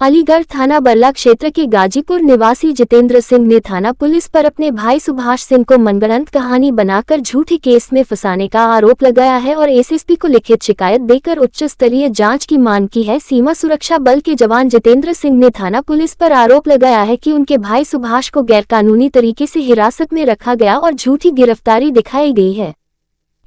अलीगढ़ थाना बरला क्षेत्र के गाजीपुर निवासी जितेंद्र सिंह ने थाना पुलिस पर अपने भाई सुभाष सिंह को मनगढ़ंत कहानी बनाकर झूठे केस में फंसाने का आरोप लगाया है और एसएसपी को लिखित शिकायत देकर उच्च स्तरीय जांच की मांग की है। सीमा सुरक्षा बल के जवान जितेंद्र सिंह ने थाना पुलिस पर आरोप लगाया है कि उनके भाई सुभाष को गैरकानूनी तरीके से हिरासत में रखा गया और झूठी गिरफ्तारी दिखाई गई है।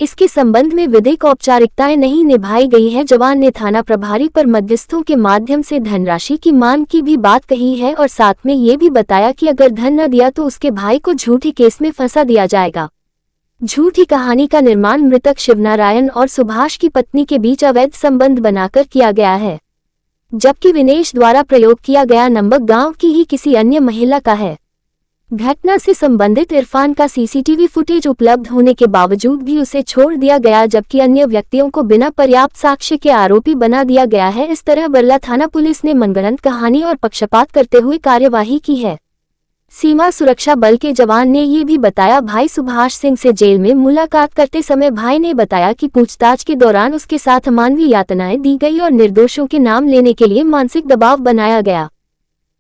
इसके संबंध में विधिक औपचारिकताएं नहीं निभाई गई है। जवान ने थाना प्रभारी पर मध्यस्थों के माध्यम से धनराशि की मांग की भी बात कही है और साथ में ये भी बताया कि अगर धन न दिया तो उसके भाई को झूठे केस में फंसा दिया जाएगा। झूठी कहानी का निर्माण मृतक शिवनारायण और सुभाष की पत्नी के बीच अवैध संबंध बनाकर किया गया है, जबकि विनेश द्वारा प्रयोग किया गया नंबर गांव की ही किसी अन्य महिला का है। घटना से संबंधित इरफान का सीसीटीवी फुटेज उपलब्ध होने के बावजूद भी उसे छोड़ दिया गया, जबकि अन्य व्यक्तियों को बिना पर्याप्त साक्ष्य के आरोपी बना दिया गया है। इस तरह बरला थाना पुलिस ने मनगढ़ंत कहानी और पक्षपात करते हुए कार्यवाही की है। सीमा सुरक्षा बल के जवान ने ये भी बताया, भाई सुभाष सिंह से जेल में मुलाकात करते समय भाई ने बताया कि पूछताछ के दौरान उसके साथ अमानवीय यातनाएं दी गई और निर्दोषों के नाम लेने के लिए मानसिक दबाव बनाया गया।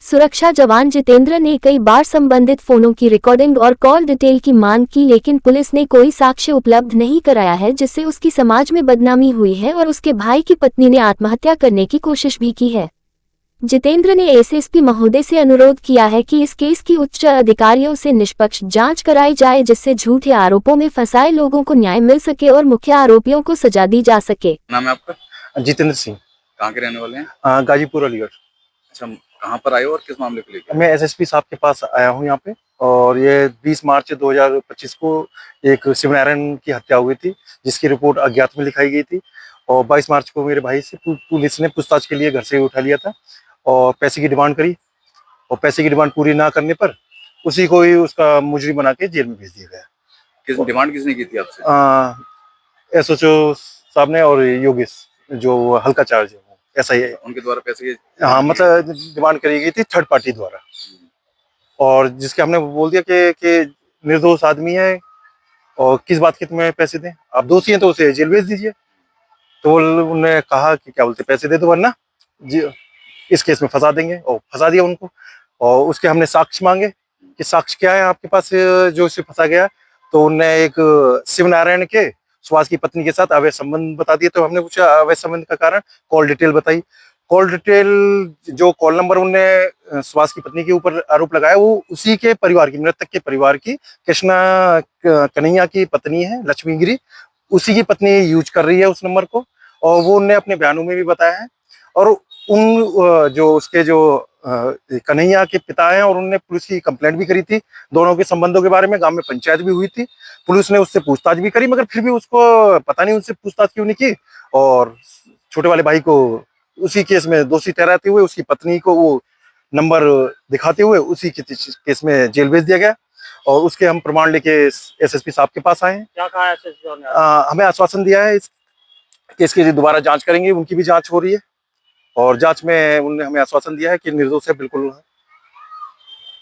सुरक्षा जवान जितेंद्र ने कई बार संबंधित फोनों की रिकॉर्डिंग और कॉल डिटेल की मांग की, लेकिन पुलिस ने कोई साक्ष्य उपलब्ध नहीं कराया है, जिससे उसकी समाज में बदनामी हुई है और उसके भाई की पत्नी ने आत्महत्या करने की कोशिश भी की है। जितेंद्र ने एसएसपी महोदय से अनुरोध किया है कि इस केस की उच्च अधिकारियों से निष्पक्ष जांच कराई जाए, जिससे झूठे आरोपों में फंसाए लोगों को न्याय मिल सके और मुख्य आरोपियों को सजा दी जा सके। नाम है आपका? जितेंद्र सिंह। कहाँ के रहने वाले हैं? गाजीपुर अलीगढ़। अच्छा, कहाँ पर आए हो और किस मामले को लेकर? मैं एसएसपी साहब के पास आया हूँ यहाँ पे, और ये 20 मार्च 2025 को एक शिवनारायण की हत्या हुई थी, जिसकी रिपोर्ट अज्ञात में लिखाई गई थी। और 22 मार्च को मेरे भाई से पुलिस ने पूछताछ के लिए घर से उठा लिया था और पैसे की डिमांड करी, और पैसे की डिमांड पूरी ना करने पर उसी को ही उसका मुजरिम बना के जेल में भेज दिया गया। डिमांड किसने की थी आपसे? एसओचओ साहब ने और योगेश जो हल्का चार्ज है ऐसा ही है, उनके द्वारा पैसे की? हाँ, मतलब डिमांड करी गई थी थर्ड पार्टी द्वारा, और जिसके हमने बोल दिया कि निर्दोष आदमी है और किस बात के तुम्हें पैसे दें, आप दोषी हैं तो उसे जेल भेज दीजिए। तो उन्होंने कहा कि क्या बोलते पैसे दे दो वरना इस केस में फंसा देंगे, और फंसा दिया उनको। और उसके हमने साक्ष्य मांगे कि साक्ष्य क्या है आपके पास जो इसे फंसा गया। तो उनने एक शिवनारायण के सुभाष की पत्नी के साथ अवैध संबंध बता दिए। तो हमने पूछा अवैध संबंध का कारण, कॉल डिटेल बताई। कॉल डिटेल जो कॉल नंबर उनने सुभाष की पत्नी के ऊपर आरोप लगाया वो उसी के परिवार की, मृतक के परिवार की, कृष्णा कन्हैया की पत्नी है लक्ष्मी गिरी, उसी की पत्नी यूज कर रही है उस नंबर को, और वो उनने अपने बयानों में भी बताया है। और उन जो उसके जो कन्हैया के पिता हैं, और उनने पुलिस की कंप्लेंट भी करी थी दोनों के संबंधों के बारे में। गांव में पंचायत भी हुई थी, पुलिस ने उससे पूछताछ भी करी, मगर फिर भी उसको पता नहीं उनसे पूछताछ क्यों नहीं की, और छोटे वाले भाई को उसी केस में दोषी ठहराते हुए उसकी पत्नी को वो नंबर दिखाते हुए उसी केस में जेल भेज दिया गया। और उसके हम प्रमाण लेके एसएसपी साहब के पास आए हैं। क्या कहा है एसएसपी साहब ने? हमें आश्वासन दिया है इस केस की दोबारा जांच करेंगे, उनकी भी जांच हो रही है, और जांच में उन्होंने हमें आश्वासन दिया है कि निर्दोष है बिल्कुल।